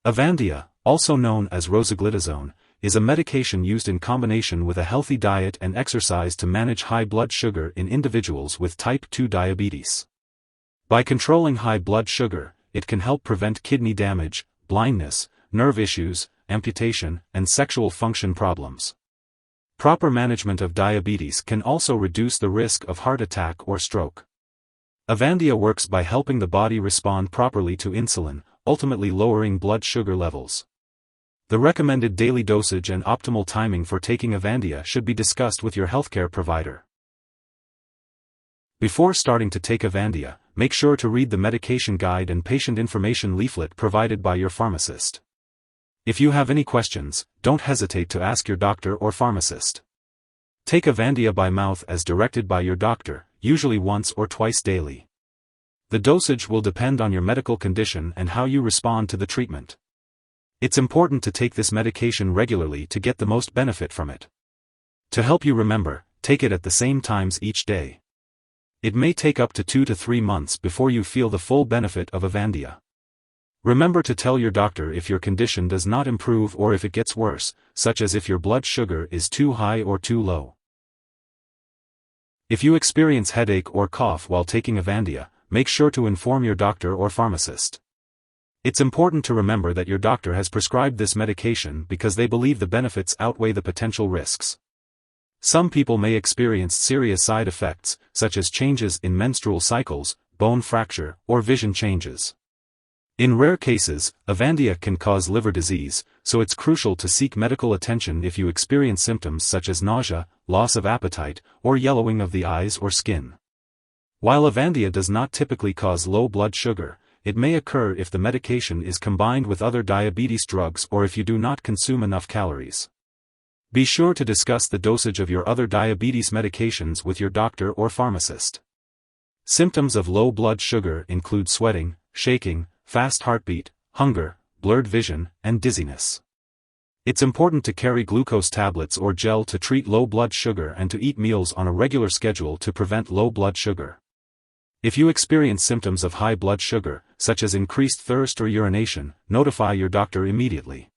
Avandia, also known as rosiglitazone, is a medication used in combination with a healthy diet and exercise to manage high blood sugar in individuals with type 2 diabetes. By controlling high blood sugar, it can help prevent kidney damage, blindness, nerve issues, amputation, and sexual function problems. Proper management of diabetes can also reduce the risk of heart attack or stroke. Avandia works by helping the body respond properly to insulin, ultimately lowering blood sugar levels. The recommended daily dosage and optimal timing for taking Avandia should be discussed with your healthcare provider. Before starting to take Avandia, make sure to read the medication guide and patient information leaflet provided by your pharmacist. If you have any questions, don't hesitate to ask your doctor or pharmacist. Take Avandia by mouth as directed by your doctor, usually once or twice daily. The dosage will depend on your medical condition and how you respond to the treatment. It's important to take this medication regularly to get the most benefit from it. To help you remember, take it at the same times each day. It may take up to 2 to 3 months before you feel the full benefit of Avandia. Remember to tell your doctor if your condition does not improve or if it gets worse, such as if your blood sugar is too high or too low. If you experience headache or cough while taking Avandia, make sure to inform your doctor or pharmacist. It's important to remember that your doctor has prescribed this medication because they believe the benefits outweigh the potential risks. Some people may experience serious side effects, such as changes in menstrual cycles, bone fracture, or vision changes. In rare cases, Avandia can cause liver disease, so it's crucial to seek medical attention if you experience symptoms such as nausea, loss of appetite, or yellowing of the eyes or skin. While Avandia does not typically cause low blood sugar, it may occur if the medication is combined with other diabetes drugs or if you do not consume enough calories. Be sure to discuss the dosage of your other diabetes medications with your doctor or pharmacist. Symptoms of low blood sugar include sweating, shaking, fast heartbeat, hunger, blurred vision, and dizziness. It's important to carry glucose tablets or gel to treat low blood sugar and to eat meals on a regular schedule to prevent low blood sugar. If you experience symptoms of high blood sugar, such as increased thirst or urination, notify your doctor immediately.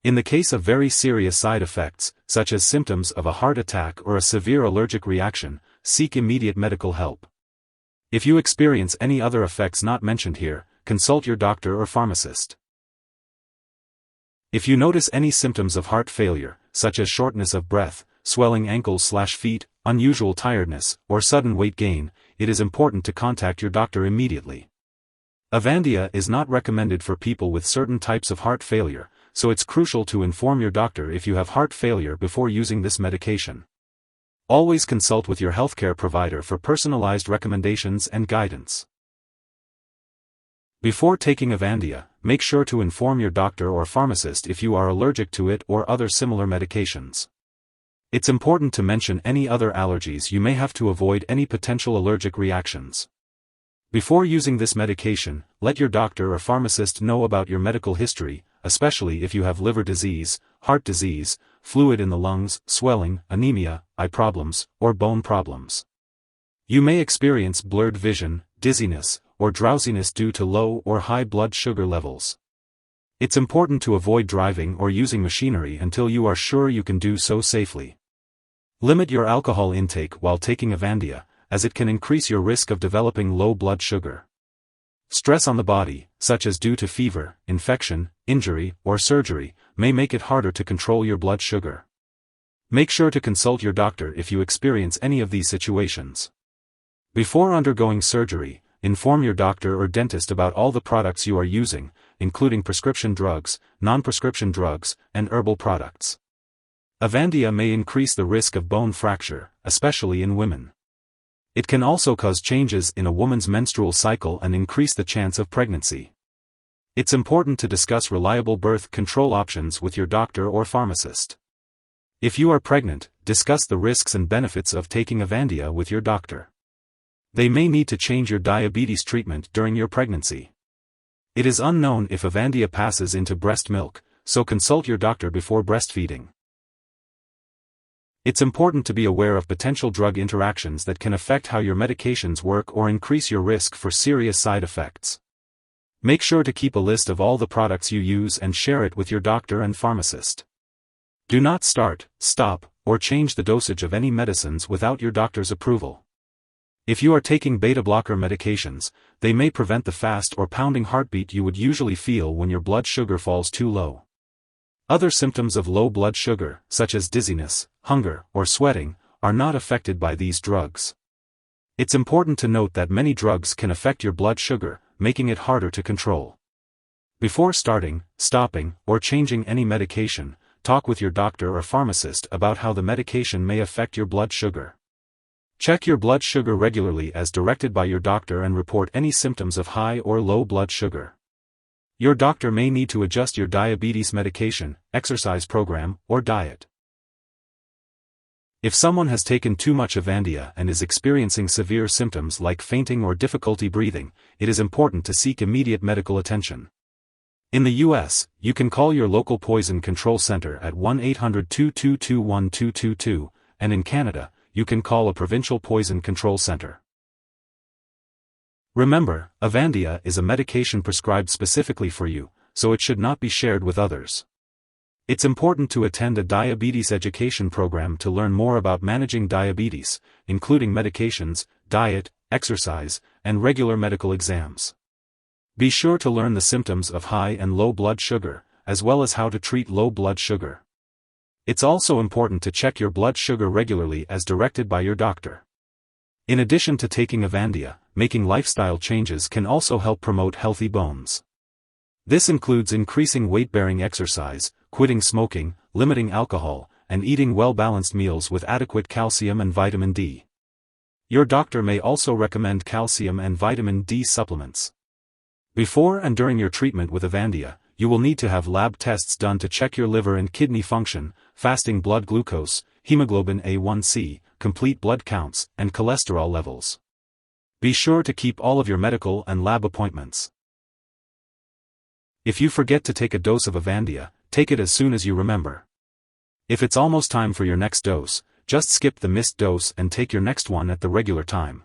In the case of very serious side effects, such as symptoms of a heart attack or a severe allergic reaction, seek immediate medical help. If you experience any other effects not mentioned here, consult your doctor or pharmacist. If you notice any symptoms of heart failure, such as shortness of breath, swelling ankles/feet, unusual tiredness, or sudden weight gain, it is important to contact your doctor immediately. Avandia is not recommended for people with certain types of heart failure, so it's crucial to inform your doctor if you have heart failure before using this medication. Always consult with your healthcare provider for personalized recommendations and guidance. Before taking Avandia, make sure to inform your doctor or pharmacist if you are allergic to it or other similar medications. It's important to mention any other allergies you may have to avoid any potential allergic reactions. Before using this medication, let your doctor or pharmacist know about your medical history, especially if you have liver disease, heart disease, fluid in the lungs, swelling, anemia, eye problems, or bone problems. You may experience blurred vision, dizziness, or drowsiness due to low or high blood sugar levels. It's important to avoid driving or using machinery until you are sure you can do so safely. Limit your alcohol intake while taking Avandia, as it can increase your risk of developing low blood sugar. Stress on the body, such as due to fever, infection, injury, or surgery, may make it harder to control your blood sugar. Make sure to consult your doctor if you experience any of these situations. Before undergoing surgery, inform your doctor or dentist about all the products you are using, including prescription drugs, non-prescription drugs, and herbal products. Avandia may increase the risk of bone fracture, especially in women. It can also cause changes in a woman's menstrual cycle and increase the chance of pregnancy. It's important to discuss reliable birth control options with your doctor or pharmacist. If you are pregnant, discuss the risks and benefits of taking Avandia with your doctor. They may need to change your diabetes treatment during your pregnancy. It is unknown if Avandia passes into breast milk, so consult your doctor before breastfeeding. It's important to be aware of potential drug interactions that can affect how your medications work or increase your risk for serious side effects. Make sure to keep a list of all the products you use and share it with your doctor and pharmacist. Do not start, stop, or change the dosage of any medicines without your doctor's approval. If you are taking beta-blocker medications, they may prevent the fast or pounding heartbeat you would usually feel when your blood sugar falls too low. Other symptoms of low blood sugar, such as dizziness, hunger, or sweating, are not affected by these drugs. It's important to note that many drugs can affect your blood sugar, making it harder to control. Before starting, stopping, or changing any medication, talk with your doctor or pharmacist about how the medication may affect your blood sugar. Check your blood sugar regularly as directed by your doctor and report any symptoms of high or low blood sugar. Your doctor may need to adjust your diabetes medication, exercise program, or diet. If someone has taken too much Avandia and is experiencing severe symptoms like fainting or difficulty breathing, it is important to seek immediate medical attention. In the U.S., you can call your local poison control center at 1-800-222-1222, and in Canada, you can call a provincial poison control center. Remember, Avandia is a medication prescribed specifically for you, so it should not be shared with others. It's important to attend a diabetes education program to learn more about managing diabetes, including medications, diet, exercise, and regular medical exams. Be sure to learn the symptoms of high and low blood sugar, as well as how to treat low blood sugar. It's also important to check your blood sugar regularly as directed by your doctor. In addition to taking Avandia, making lifestyle changes can also help promote healthy bones. This includes increasing weight-bearing exercise, quitting smoking, limiting alcohol, and eating well-balanced meals with adequate calcium and vitamin D. Your doctor may also recommend calcium and vitamin D supplements. Before and during your treatment with Avandia, you will need to have lab tests done to check your liver and kidney function, fasting blood glucose, hemoglobin A1C, complete blood counts, and cholesterol levels. Be sure to keep all of your medical and lab appointments. If you forget to take a dose of Avandia, take it as soon as you remember. If it's almost time for your next dose, just skip the missed dose and take your next one at the regular time.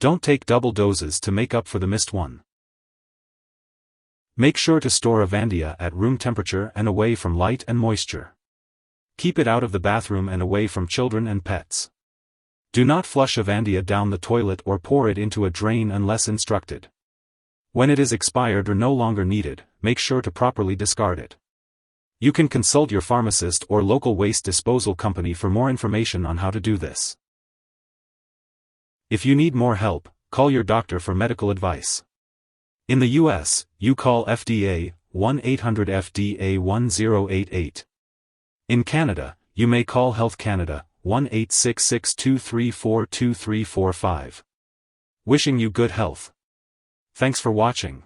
Don't take double doses to make up for the missed one. Make sure to store Avandia at room temperature and away from light and moisture. Keep it out of the bathroom and away from children and pets. Do not flush Avandia down the toilet or pour it into a drain unless instructed. When it is expired or no longer needed, make sure to properly discard it. You can consult your pharmacist or local waste disposal company for more information on how to do this. If you need more help, call your doctor for medical advice. In the U.S., you call FDA, 1-800-FDA-1088. In Canada, you may call Health Canada, 1-866-234-2345. Wishing you good health. Thanks for watching.